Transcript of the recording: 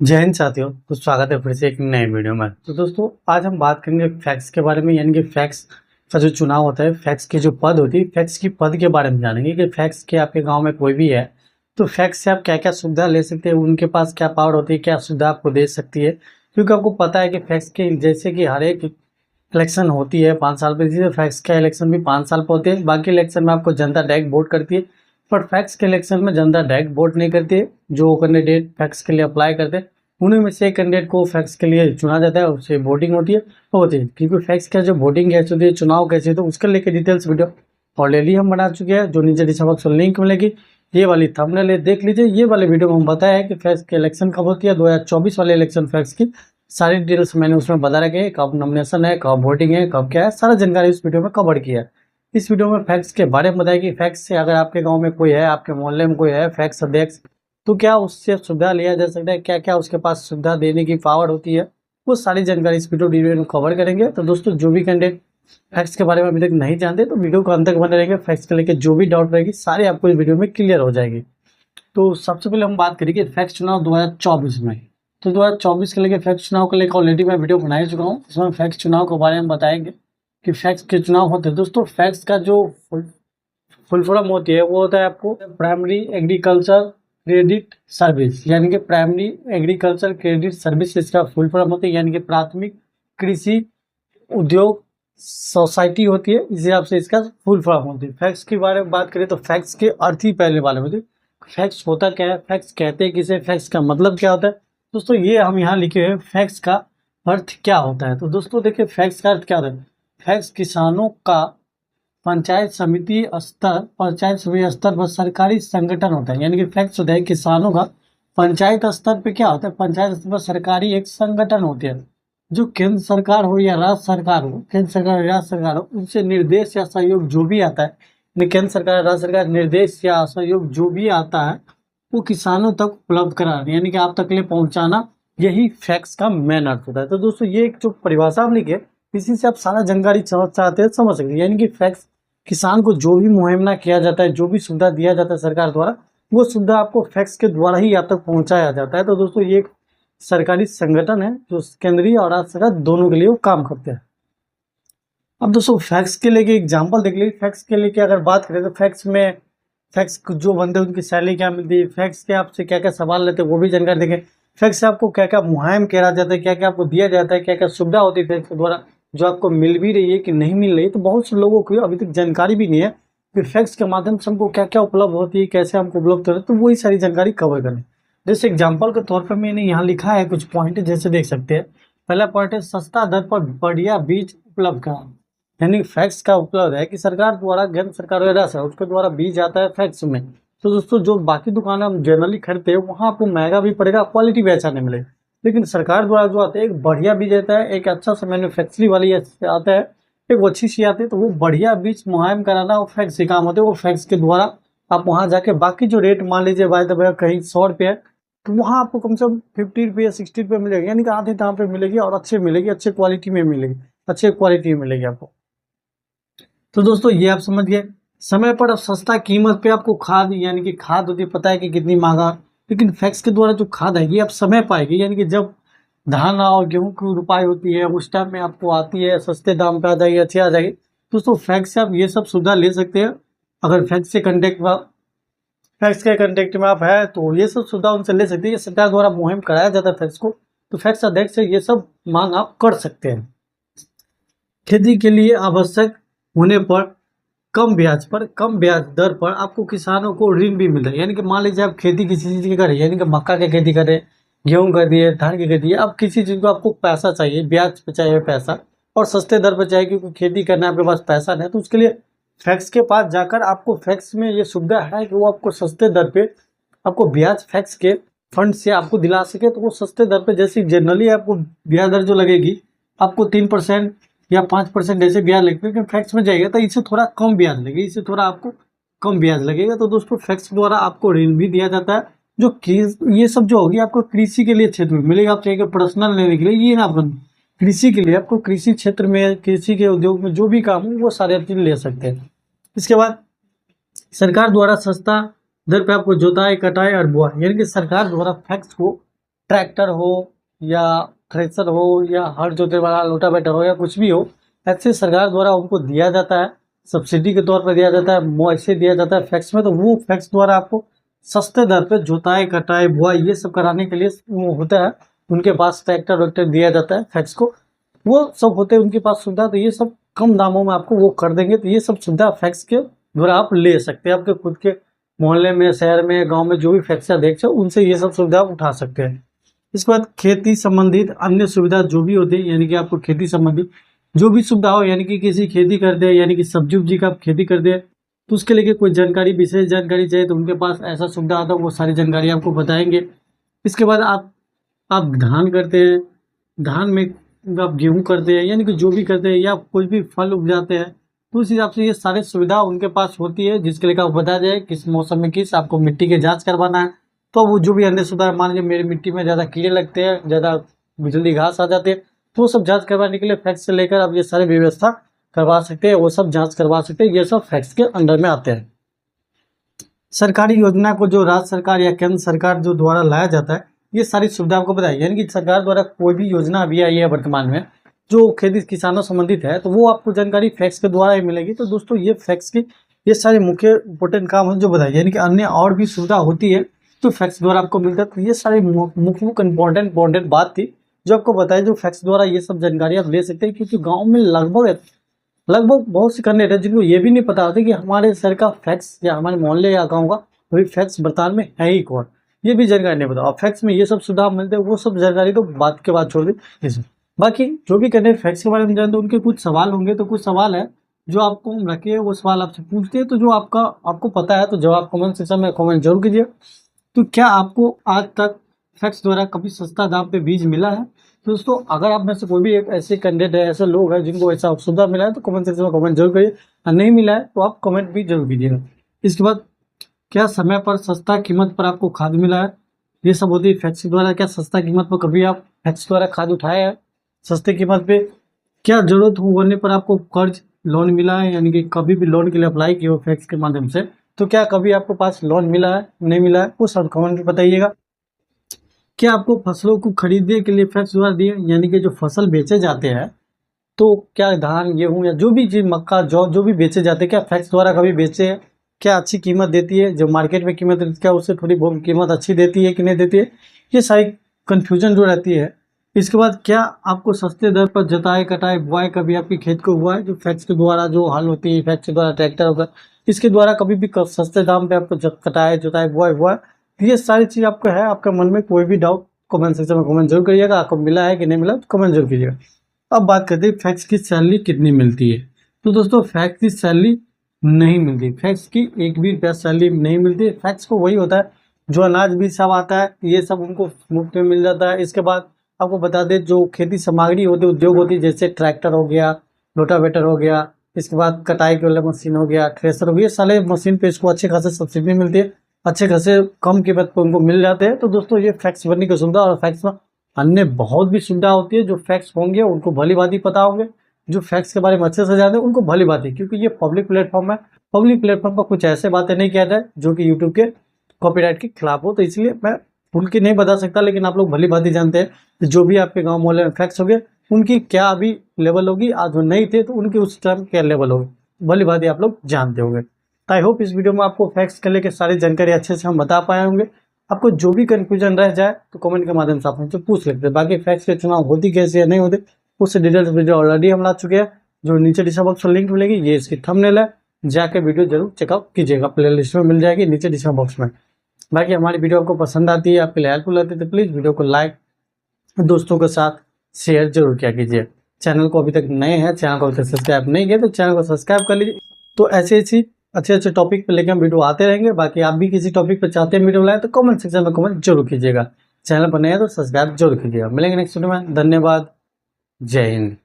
जय हिंद साथियों। तो स्वागत है फिर से एक नए वीडियो में। तो दोस्तों आज हम बात करेंगे फैक्स के बारे में, यानी कि फैक्स का जो चुनाव होता है, फैक्स की जो पद होती है, फैक्स की पद के बारे में जानेंगे कि फैक्स के आपके गांव में कोई भी है तो फैक्स से आप क्या क्या सुविधा ले सकते हैं, उनके पास क्या पावर होती है, क्या सुविधा आपको दे सकती है। क्योंकि आपको पता है कि फैक्स के जैसे कि हर एक इलेक्शन होती है 5 साल पर, इसी से फैक्स का इलेक्शन भी 5 साल पर होते हैं। बाकी इलेक्शन में आपको जनता डायरेक्ट वोट करती है, पर फैक्स के इलेक्शन में जनता डायरेक्ट वोट नहीं करती है। जो कैंडिडेट फैक्स के लिए अप्लाई करते हैं उन्हीं में से एक कैंडिडेट को फैक्स के लिए चुना जाता है, उससे वोटिंग होती है। क्योंकि फैक्स का जो वोटिंग कैसे होती है, चुनाव कैसे होता है, उसके लेके डिटेल्स वीडियो ऑलरेडी हम बना चुके हैं, जो नीचे डिस्क्रिप्शन लिंक मिलेगी। ये वाली थंबनेल देख लीजिए। ये वाले वीडियो में हम बताया है कि फैक्स के इलेक्शन कब होती है, 2024 वाले इलेक्शन फैक्स की सारी डिटेल्स मैंने उसमें बता रखे हैं। कब नॉमिनेशन है, कब वोटिंग है, कब क्या है, सारा जानकारी इस वीडियो में कवर किया है। इस वीडियो में फैक्स के बारे में बताया कि फैक्स से अगर आपके गांव में कोई है, आपके मोहल्ले में कोई है फैक्स अध्यक्ष, तो क्या उससे सुविधा लिया जा सकता है, क्या क्या उसके पास सुविधा देने की पावर होती है, वो सारी जानकारी इस वीडियो में कवर करेंगे। तो दोस्तों जो भी कैंडिडेट फैक्स के बारे में अभी तक नहीं जानते तो वीडियो को अंत तक बने रहेंगे। फैक्स को लेकर जो भी डाउट रहेगी सारी आपको इस वीडियो में क्लियर हो जाएगी। तो सबसे पहले हम बात करेंगे फैक्स चुनाव 2024 में। तो 2024 के लेकर फैक्स चुनाव को लेकर ऑलरेडी मैं वीडियो बना चुका हूँ। इसमें फैक्स चुनाव के बारे में बताएंगे कि फैक्स के चुनाव होते हैं। दोस्तों फैक्स का जो फुल फॉर्म होती है वो होता है आपको प्राइमरी एग्रीकल्चर क्रेडिट सर्विस, यानी कि प्राइमरी एग्रीकल्चर क्रेडिट सर्विस इसका फुल फॉर्म होती है, यानी कि प्राथमिक कृषि उद्योग सोसाइटी होती है, इस हिसाब से इसका फुल फॉर्म होती है। फैक्स के बारे में बात करें तो फैक्स के अर्थ ही पहले वाले होते हैं। फैक्स होता क्या है, फैक्स कहते हैं किसे, फैक्स का मतलब क्या होता है। दोस्तों ये हम यहाँ लिखे हुए फैक्स का अर्थ क्या होता है। तो दोस्तों देखिए फैक्स का अर्थ क्या होता है। फैक्स किसानों का पंचायत समिति स्तर पर सरकारी संगठन होता है, यानी कि फैक्स होता है किसानों का पंचायत स्तर पे क्या होता है, पंचायत स्तर पर सरकारी एक संगठन होते हैं जो केंद्र सरकार हो या राज्य सरकार हो, केंद्र सरकार या राज्य सरकार हो, उनसे निर्देश या सहयोग जो भी आता है, यानी केंद्र सरकार राज्य सरकार निर्देश या सहयोग जो भी आता है वो किसानों तक उपलब्ध कराना, यानी कि आप तक ले पहुंचाना, यही फैक्स का मेन अर्थ होता है। तो दोस्तों ये एक जो परिभाषा हम लिखे इसी से आप सारा जानकारी समझ चाहते हैं समझ सकते हैं, यानी कि फैक्स किसान को जो भी मुहैया किया जाता है, जो भी सुविधा दिया जाता है सरकार द्वारा, वो सुविधा आपको फैक्स के द्वारा ही आप तक पहुंचाया जाता है। तो दोस्तों ये एक सरकारी संगठन है जो केंद्रीय और राज्य सरकार दोनों के लिए वो काम करते हैं। अब दोस्तों फैक्स के लेके एग्जांपल देख लीजिए। फैक्स के लेके अगर बात करें तो फैक्स में फैक्स जो बंदे उनकी सैलरी क्या मिलती है, फैक्स के आपसे क्या क्या सवाल लेते हैं वो भी जानकारी देंगे। फैक्स से आपको क्या क्या मुहैया करा जाता है, क्या क्या आपको दिया जाता है, क्या क्या सुविधा होती है फैक्स के द्वारा, जो आपको मिल भी रही है कि नहीं मिल रही है। तो बहुत से लोगों को अभी तक जानकारी भी नहीं है कि फैक्स के माध्यम से हमको क्या क्या उपलब्ध होती है, कैसे हमको उपलब्ध होता है। तो वही सारी जानकारी कवर करें। जैसे एग्जाम्पल के तौर पर मैंने यहाँ लिखा है कुछ पॉइंट, जैसे देख सकते हैं। पहला पॉइंट है सस्ता दर पर बढ़िया बीज उपलब्ध कराना, यानी फैक्स का उपलब्ध है कि सरकार द्वारा, केंद्र सरकार वगैरह से उसके द्वारा बीज आता है फैक्स में। तो दोस्तों जो बाकी दुकानें हम जनरली खरीदते हैं वहाँ आपको महंगा भी पड़ेगा, क्वालिटी भी अच्छा नहीं मिलेगा, लेकिन सरकार द्वारा जो आता है एक बढ़िया बीज आता है, एक अच्छा सा मैन्युफैक्चरिंग वाली आता है, एक अच्छी सी आती है। तो वो बढ़िया बीज मुहैया कराना वो फैक्स के काम होते हैं। वो फैक्स के द्वारा आप वहाँ जाके बाकी जो रेट मान लीजिए भाई दबा कहीं 100 रुपये है, तो वहाँ आपको कम से कम 50 रुपये 60 रुपये मिलेगी, यानी कि आधे दाम पे मिलेगी और अच्छे मिलेगी, अच्छे क्वालिटी में मिलेगी, अच्छे क्वालिटी में मिलेगी आपको। तो दोस्तों ये आप समझ गए। समय पर अब सस्ता कीमत पे आपको खाद, यानी कि खाद होती है, पता है कि कितनी महंगा, लेकिन फैक्स के द्वारा जो खाद आएगी आप समय पाएगी, यानी कि जब धान और गेहूं की रुपाई होती है उस टाइम में आपको आती है, सस्ते दाम पे आ जाएगी, अच्छी आ जाएगी। दोस्तों फैक्स से आप ये सब सुविधा ले सकते हैं। अगर फैक्स के कंटेक्ट में आप है तो ये सब सुविधा उनसे ले सकते हैं। ये सरकार द्वारा मुहिम कराया जाता है फैक्स को, तो फैक्स अध्यक्ष से ये सब मांग आप कर सकते हैं। खेती के लिए आवश्यक होने पर कम ब्याज दर पर आपको किसानों को ऋण भी मिलता है, यानी कि मान लीजिए आप खेती किसी चीज़ की करें, यानी कि मक्का की खेती करें, गेहूं कर दिए, धान की खेती, अब किसी चीज़ को आपको पैसा चाहिए, ब्याज पे चाहिए पैसा और सस्ते दर पर चाहिए, क्योंकि खेती करना आपके पास पैसा नहीं है, तो उसके लिए फैक्स के पास जाकर आपको फैक्स में ये सुविधा है कि वो आपको सस्ते दर पे आपको ब्याज फैक्स के फंड से आपको दिला सके। तो वो सस्ते दर पे, जैसे जनरली आपको ब्याज दर जो लगेगी आपको 3% या 5% ऐसे ब्याज लगेगा, लेकिन फैक्स में जाएगा तो इससे थोड़ा कम ब्याज लगेगा, इससे थोड़ा आपको कम ब्याज लगेगा। तो दोस्तों फैक्स द्वारा आपको ऋण भी दिया जाता है, जो कि ये सब जो होगी आपको कृषि के लिए क्षेत्र में मिलेगा। आप चाहिए पर्सनल लेने के लिए ये ना, अपन कृषि के लिए आपको कृषि क्षेत्र में, कृषि के उद्योग में जो भी काम हो वो सारे चीज ले सकते हैं। इसके बाद सरकार द्वारा सस्ता दर पे आपको जोताई, कटाई और बुआई, यानी कि सरकार द्वारा फैक्स को ट्रैक्टर हो या थ्रेसर हो या हर जोतने वाला रोटावेटर हो या कुछ भी हो, ऐसे सरकार द्वारा उनको दिया जाता है, सब्सिडी के तौर पर दिया जाता है, ऐसे दिया जाता है फैक्स में। तो वो फैक्स द्वारा आपको सस्ते दर पे जुताई कटाई बुआई ये सब कराने के लिए वो होता है, उनके पास ट्रैक्टर वैक्टर दिया जाता है फैक्स को, वो सब होते हैं उनके पास सुविधा। तो ये सब कम दामों में आपको वो कर देंगे। तो ये सब सुविधा फैक्स के द्वारा आप ले सकते हैं, आपके खुद के मोहल्ले में, शहर में, गांव में जो भी फैक्स अध्यक्ष है उनसे ये सब सुविधा उठा सकते हैं। इसके बाद खेती संबंधित अन्य सुविधा जो भी होती है, यानी कि आपको खेती संबंधित जो भी सुविधा हो, यानी कि किसी खेती करते हैं, यानी कि सब्जी उब्जी का आप खेती करते हैं, तो उसके लिए कोई जानकारी, विशेष जानकारी चाहिए तो उनके पास ऐसा सुविधा आता है, वो सारी जानकारी आपको बताएंगे। इसके बाद आप धान करते हैं, धान में आप गेहूं करते हैं, यानी कि जो भी करते हैं या कोई भी फल उपजाते हैं, तो उस हिसाब से ये सारी सुविधा उनके पास होती है, जिसके लिए आपको बताया जाए किस मौसम में किस आपको मिट्टी की जांच करवाना है। तो वो जो भी अन्य सुविधा, मान लीजिए मेरी मिट्टी में ज़्यादा कीड़े लगते हैं, ज़्यादा बिजली घास आ जाते हैं, तो वो सब जांच करवाने के लिए फैक्स से लेकर आप ये सारी व्यवस्था करवा सकते हैं, वो सब जांच करवा सकते हैं। ये सब फैक्स के अंडर में आते हैं। सरकारी योजना को जो राज्य सरकार या केंद्र सरकार जो द्वारा लाया जाता है, ये सारी सुविधा आपको बताइए, यानी कि सरकार द्वारा कोई भी योजना अभी आई है वर्तमान में जो खेती किसानों संबंधित है, तो वो आपको जानकारी फैक्स के द्वारा ही मिलेगी। तो दोस्तों ये फैक्स की ये सारे मुख्य इंपोर्टेंट काम है जो बताइए, यानी कि अन्य और भी सुविधा होती है तो फैक्स द्वारा आपको मिलता है। तो ये सारी मुख्य इंपॉर्टेंट बात थी जो आपको बताया, जो फैक्स द्वारा ये सब जानकारी आप ले सकते हैं। क्योंकि गाँव में लगभग बहुत से कैंडिडेट है जिनको ये भी नहीं पता होता कि हमारे शहर का फैक्स या हमारे मोहल्ले या गाँव का कोई फैक्स वर्तमान में है ही कौन, ये भी जानकारी नहीं पता। और फैक्स में ये सब सुविधा मिलते हैं, वो सब जानकारी तो बात के बाद छोड़ दी। बाकी जो भी कैंडिडेट फैक्स के बारे में जानते हैं उनके कुछ सवाल होंगे, तो कुछ सवाल है जो आपको हम रखे हैं, वो सवाल आपसे पूछते हैं। तो जो आपको पता है तो जवाब कमेंट सेक्शन में कमेंट जरूर कीजिए। तो क्या आपको आज तक फैक्स द्वारा कभी सस्ता दाम पे बीज मिला है? तो दोस्तों अगर आप में से कोई भी एक ऐसे कैंडिडेट है, ऐसे लोग हैं जिनको ऐसा सुविधा मिला है, तो कमेंट सेक्शन में कमेंट जरूर करिए। और नहीं मिला है तो आप कमेंट भी जरूर कीजिएगा। इसके बाद क्या समय पर सस्ता कीमत पर आपको खाद मिला है? ये सब होती है फैक्स द्वारा। क्या सस्ता कीमत पर कभी आप फैक्स द्वारा खाद उठाया है सस्ते कीमत पे? क्या जरूरत होने पर आपको कर्ज लोन मिला है, यानी कि कभी भी लोन के लिए अप्लाई किया हो फैक्स के माध्यम से, तो क्या कभी आपको पास लोन मिला है, नहीं मिला है, वो सब कमेंट में बताइएगा। क्या आपको फसलों को खरीदने के लिए फैक्स द्वारा दिए, यानी कि जो फसल बेचे जाते हैं, तो क्या धान गेहूं या जो भी चीज मक्का जौ जो भी बेचे जाते हैं, क्या फैक्स द्वारा कभी बेचे हैं? क्या अच्छी कीमत देती है? जो मार्केट में कीमत देती है क्या उससे थोड़ी बहुत कीमत अच्छी देती है कि नहीं देती है? ये सारी कन्फ्यूजन जो रहती है। इसके बाद क्या आपको सस्ते दर पर जुताई कटाई बुआई कभी आपके खेत को हुआ है? जो फैक्स के द्वारा जो हल होती है, फैक्स के द्वारा ट्रैक्टर होगा, इसके द्वारा कभी भी सस्ते दाम पे आपको कटाई जुताई बुआई हुआ है? तो ये सारी चीज़ आपको है, आपके मन में कोई भी डाउट कमेंट सेक्शन में कमेंट जरूर करिएगा। आपको मिला है कि नहीं मिला तो कमेंट जरूर कीजिएगा। अब बात करते हैं फैक्स की सैलरी कितनी मिलती है। तो दोस्तों फैक्स की सैलरी नहीं मिलती, फैक्स की एक भी रुपया सैलरी नहीं मिलती। फैक्स को वही होता है जो अनाज भी सब आता है, ये सब उनको मुफ्त में मिल जाता है। इसके बाद आपको बता दें जो खेती सामग्री होती है, उद्योग होती है, जैसे ट्रैक्टर हो गया, रोटावेटर हो गया, इसके बाद कटाई के वाला मशीन हो गया, थ्रेसर हो गया, सारे मशीन पे इसको अच्छे खासे सब्सिडी मिलती है, अच्छे खासे कम कीमत पर उनको मिल जाते हैं। तो दोस्तों ये फैक्स बनने की सुविधा। और फैक्स में अन्य बहुत भी सुविधा होती है। जो फैक्स होंगे उनको भली भांति पता होंगे, जो फैक्स के बारे में अच्छे से जानते हैं उनको भली भांति, क्योंकि ये पब्लिक प्लेटफॉर्म है। पब्लिक प्लेटफॉर्म पर कुछ ऐसे बातें नहीं किया जाए जो कि यूट्यूब के कॉपीराइट के खिलाफ हो, तो इसलिए मैं खुल के नहीं बता सकता। लेकिन आप लोग भली भांति जानते हैं जो भी आपके गाँव मोहल्ले में फैक्स हो गए उनकी क्या अभी लेवल होगी, आज जो नहीं थे तो उनकी उस टाइम क्या लेवल होगी, भली भांति आप लोग जानते होंगे। आई होप इस वीडियो में आपको फैक्स के लेकर सारी जानकारी अच्छे से हम बता पाए होंगे। आपको जो भी कंफ्यूजन रह जाए तो कमेंट के माध्यम से आप हमसे पूछ सकते हैं। बाकी फैक्स के चुनाव होती कैसे या नहीं होती उससे डिटेल्स वीडियो ऑलरेडी हम ला चुके हैं, जो नीचे डिस्क्रिप्शन बॉक्स में लिंक मिलेगी, ये इसकी थंबनेल है, जाके वीडियो जरूर चेकआउट कीजिएगा, प्लेलिस्ट में मिल जाएगी नीचे डिस्क्रिप्शन बॉक्स में। बाकी हमारी वीडियो आपको पसंद आती है, आपके लिए हेल्पफुल आती है, तो प्लीज़ वीडियो को लाइक दोस्तों के साथ शेयर जरूर किया कीजिए। चैनल को अभी तक नए हैं, चैनल को अभी तक सब्सक्राइब नहीं किया तो चैनल को सब्सक्राइब कर लीजिए। तो ऐसे अच्छे टॉपिक पे लेकर हम वीडियो आते रहेंगे। बाकी आप भी किसी टॉपिक पे चाहते हैं वीडियो लाए तो कमेंट सेक्शन में कमेंट जरूर कीजिएगा। चैनल पर नए हैं तो सब्सक्राइब जरूर कीजिएगा। मिलेंगे नेक्स्ट वीडियो में। धन्यवाद। जय हिंद।